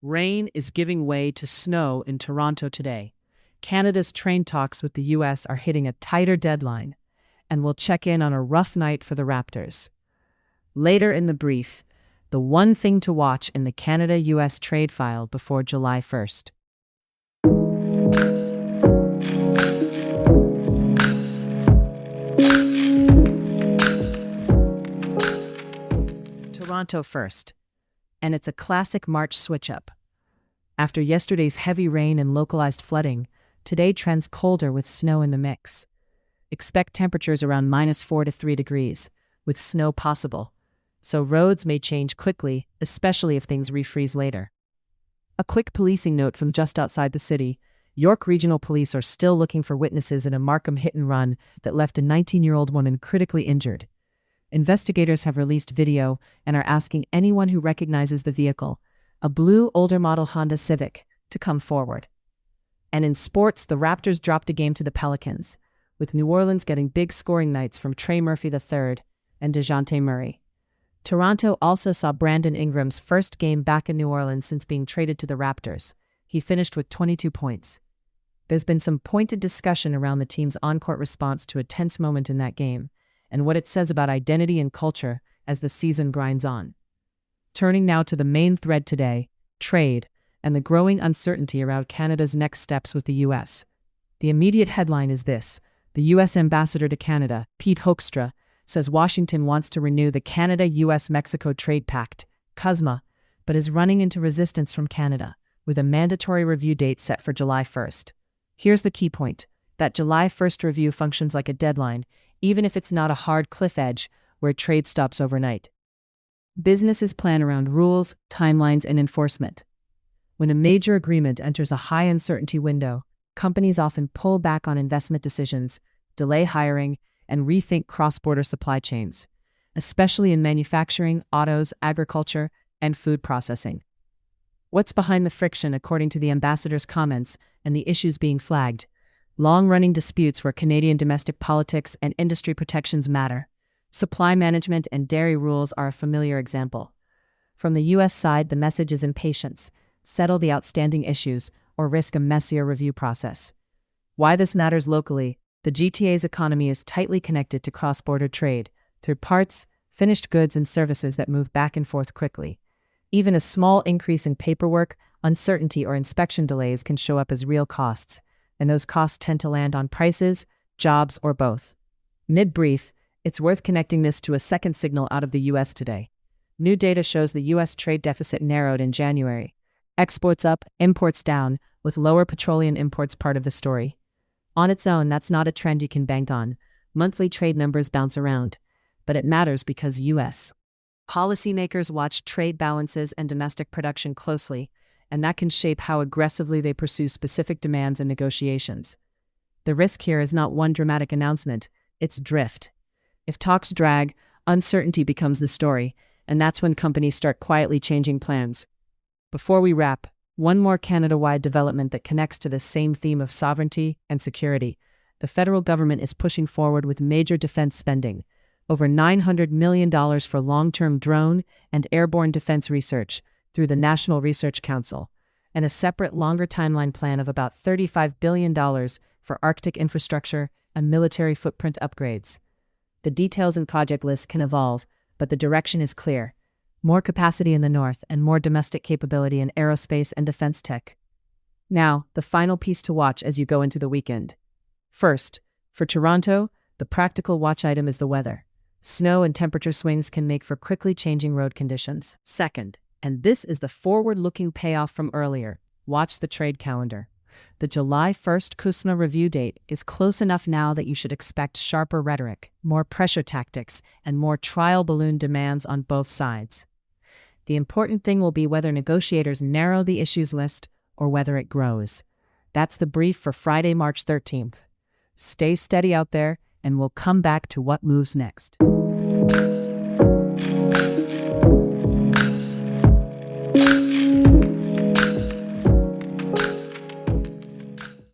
Rain is giving way to snow in Toronto today. Canada's trade talks with the U.S. are hitting a tighter deadline, and we'll check in on a rough night for the Raptors. Later in the brief, the one thing to watch in the Canada-U.S. trade file before July 1st. Toronto first. And it's a classic March switch-up. After yesterday's heavy rain and localized flooding, today trends colder with snow in the mix. Expect temperatures around -4 to 3 degrees, with snow possible, so roads may change quickly, especially if things refreeze later. A quick policing note from just outside the city: York Regional Police are still looking for witnesses in a Markham hit-and-run that left a 19-year-old woman critically injured. Investigators have released video and are asking anyone who recognizes the vehicle, a blue older model Honda Civic, to come forward. And in sports, the Raptors dropped a game to the Pelicans, with New Orleans getting big scoring nights from Trey Murphy III and DeJounte Murray. Toronto also saw Brandon Ingram's first game back in New Orleans since being traded to the Raptors. He finished with 22 points. There's been some pointed discussion around the team's on-court response to a tense moment in that game, and what it says about identity and culture as the season grinds on. Turning now to the main thread today, trade, and the growing uncertainty around Canada's next steps with the U.S. The immediate headline is this: the U.S. Ambassador to Canada, Pete Hoekstra, says Washington wants to renew the Canada-U.S.-Mexico Trade Pact, CUSMA, but is running into resistance from Canada, with a mandatory review date set for July 1st. Here's the key point: that July 1st review functions like a deadline, even if it's not a hard cliff edge where trade stops overnight. Businesses plan around rules, timelines, and enforcement. When a major agreement enters a high uncertainty window, companies often pull back on investment decisions, delay hiring, and rethink cross-border supply chains, especially in manufacturing, autos, agriculture, and food processing. What's behind the friction, according to the ambassador's comments and the issues being flagged? Long-running disputes where Canadian domestic politics and industry protections matter. Supply management and dairy rules are a familiar example. From the U.S. side, the message is impatience: settle the outstanding issues or risk a messier review process. Why this matters locally: the GTA's economy is tightly connected to cross-border trade through parts, finished goods, and services that move back and forth quickly. Even a small increase in paperwork, uncertainty, or inspection delays can show up as real costs, and those costs tend to land on prices, jobs, or both. Mid-brief, it's worth connecting this to a second signal out of the U.S. today. New data shows the U.S. trade deficit narrowed in January. Exports up, imports down, with lower petroleum imports part of the story. On its own, that's not a trend you can bank on. Monthly trade numbers bounce around. But it matters because U.S. policymakers watch trade balances and domestic production closely, and that can shape how aggressively they pursue specific demands and negotiations. The risk here is not one dramatic announcement, it's drift. If talks drag, uncertainty becomes the story, and that's when companies start quietly changing plans. Before we wrap, one more Canada-wide development that connects to this same theme of sovereignty and security. The federal government is pushing forward with major defense spending, over $900 million for long-term drone and airborne defense research through the National Research Council, and a separate longer timeline plan of about $35 billion for Arctic infrastructure and military footprint upgrades. The details and project lists can evolve, but the direction is clear: more capacity in the north and more domestic capability in aerospace and defense tech. Now, the final piece to watch as you go into the weekend. First, for Toronto, the practical watch item is the weather. Snow and temperature swings can make for quickly changing road conditions. Second, and this is the forward-looking payoff from earlier, watch the trade calendar. The July 1st CUSMA review date is close enough now that you should expect sharper rhetoric, more pressure tactics, and more trial balloon demands on both sides. The important thing will be whether negotiators narrow the issues list or whether it grows. That's the brief for Friday, March 13th. Stay steady out there, and we'll come back to what moves next.